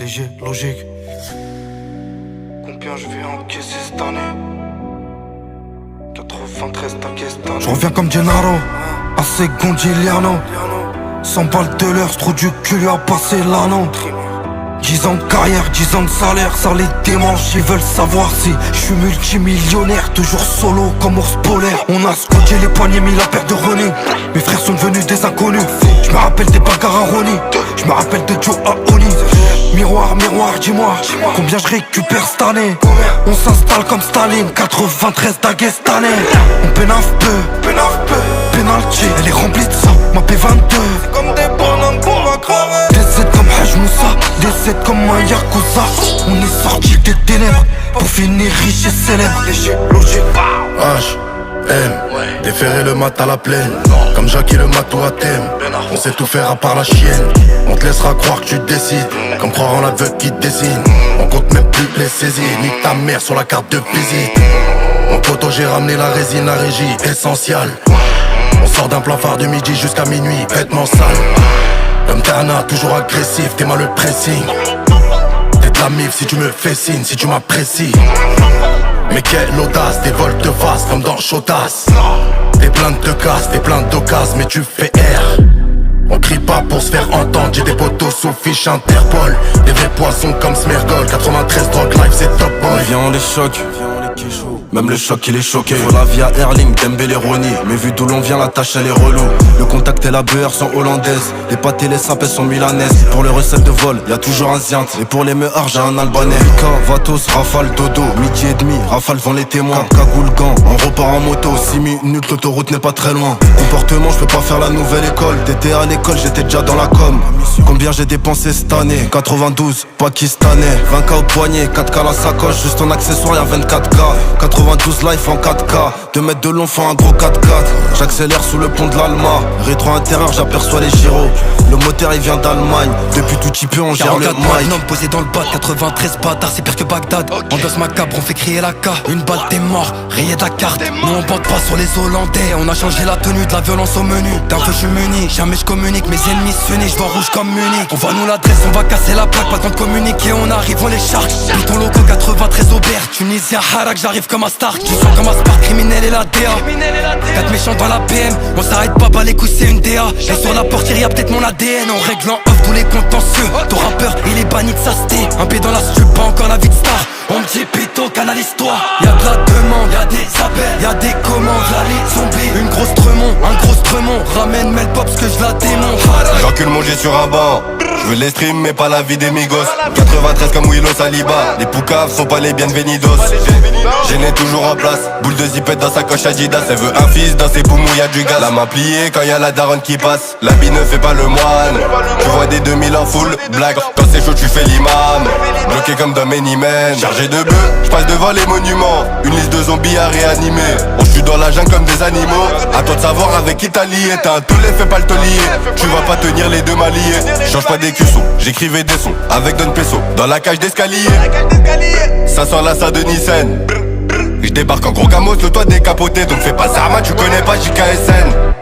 léger, logique. Combien je vais encaisser cette année? 93 t'inquiète. Je reviens comme Gennaro, assez Gondiliano. 100 balles de l'heure, ce trou du cul lui a passé l'anneau. 10 ans de carrière, 10 ans de salaire, ça les démange, ils veulent savoir si je suis multimillionnaire, toujours solo comme ours polaire. On a scotché les poignets, mis la paire de Ronnie. Mes frères sont devenus des inconnus. Je me rappelle des bagarres à Ronnie, je me rappelle de Joe à Oni. Miroir, miroir, dis-moi combien je récupère cette année. On s'installe comme Staline, 93 Dagestanais. On pénave peu, penalty, elle est remplie de sang, ma P22. C'est comme des bonhommes pour ma cravate. Des comme Haj Moussa, des comme un Yakuza. On est sorti des ténèbres pour finir riche et célèbre. H, M, déférer le mat à la plaine. Comme Jackie le matou à thème. On sait tout faire à part la chienne. On te laissera croire que tu décides, comme croire en l'aveugle qui te dessine. On compte même plus les saisies, nique ta mère sur la carte de visite. Mon poteau j'ai ramené la résine, la régie essentielle. On sort d'un plan phare de midi jusqu'à minuit, vêtements sales. Comme Tana, toujours agressif, t'es mal le pressing. T'es de la mif si tu me fais signe, si tu m'apprécies. Mais quelle audace, des vols de vase comme dans Chotas. T'es plein de casse, t'es plein d'occases, mais tu fais R. On crie pas pour se faire entendre, j'ai des potos sous fiche Interpol. Des vrais poissons comme Smergol, 93 drogue life c'est top boy. Viens on les choque, même le choc il est choqué. Faut la vie à Erling, Dembélé, Ronny. Mais vu d'où l'on vient, la tâche elle est relou. Le contact et la beurre sont hollandaises. Les pâtes et les sapes elles sont milanaises. Pour les recettes de vol, y'a toujours un ziant. Et pour les meurs, j'ai un albanais. Mika, Vatos, Rafale, Dodo. Midi et demi, Rafale vend les témoins. Cagoule, gant, on repart en moto. 6 minutes, l'autoroute n'est pas très loin. Comportement, je peux pas faire la nouvelle école. T'étais à l'école, j'étais déjà dans la com. Combien j'ai dépensé cette année? 92, pakistanais. 20K au poignet, 4K la sacoche. Juste en accessoire, y'a 24K. 92 life en 4K, 2 mètres de long font un gros 4x4. J'accélère sous le pont de l'Alma. Rétro intérieur j'aperçois les gyros. Le moteur il vient d'Allemagne. Depuis tout petit peu on gère le mic. Homme posé dans le bas, 93 bâtards c'est pire que Bagdad. On danse macabre, on fait crier la K. Une balle t'es mort, rayé de la carte. Nous on bande pas sur les Hollandais. On a changé la tenue, de la violence au menu. D'un feu je suis muni, jamais je communique. Mes ennemis s'unissent, je vois rouge comme Munich. On voit nous l'adresse, on va casser la plaque. Pas quand communiquer, on arrive, on les charge. Puis ton logo 93 Aubert. Tunisien Harak, j'arrive comme un Stark. Tu sens comme un Spark, criminel et la DA. 4 méchants dans la PM, on s'arrête pas, bah les couilles c'est une DA. Et sur la portière y'a peut-être mon ADN. On règle en off tous les contentieux. Ton rappeur il est banni de sa sté. Un pied dans la stup, pas encore la vie de star. On me dit pito, canalise-toi. Y'a de la demande, y'a des appels, y'a des commandes, là les zombies. Une grosse tremont, un gros stremont. Ramène Mel Pops que je la démonte. J'encule mon jet sur un banc. Je veux les streams mais pas la vie des migos. 93 comme Willow Saliba. Les poucaves sont pas les bienvenidos. Gêné toujours en place. Boule de zipette dans sa coche Adidas. Elle veut un fils dans ses poumons y'a du gaz. La main pliée quand y'a la daronne qui passe. L'habit ne fait pas le moine. Tu vois des 2000 en full black. Quand c'est chaud tu fais l'imam. Bloqué comme dans Many Men. Chargé de bœufs, je passe devant les monuments. Une liste de zombies à réanimer. On chute dans la jungle comme des animaux. À toi de savoir avec qui t'as lié. T'as un tollé, fais pas le taulier. Tu vas pas tenir les deux maliers. Change pas des cuissons, j'écrivais des sons avec Don Peso dans la cage d'escalier. Ça sent la Saint-Denis-Seine. Je débarque en gros gamos, le toit décapoté. Donc fais pas ça, tu connais pas JKSN.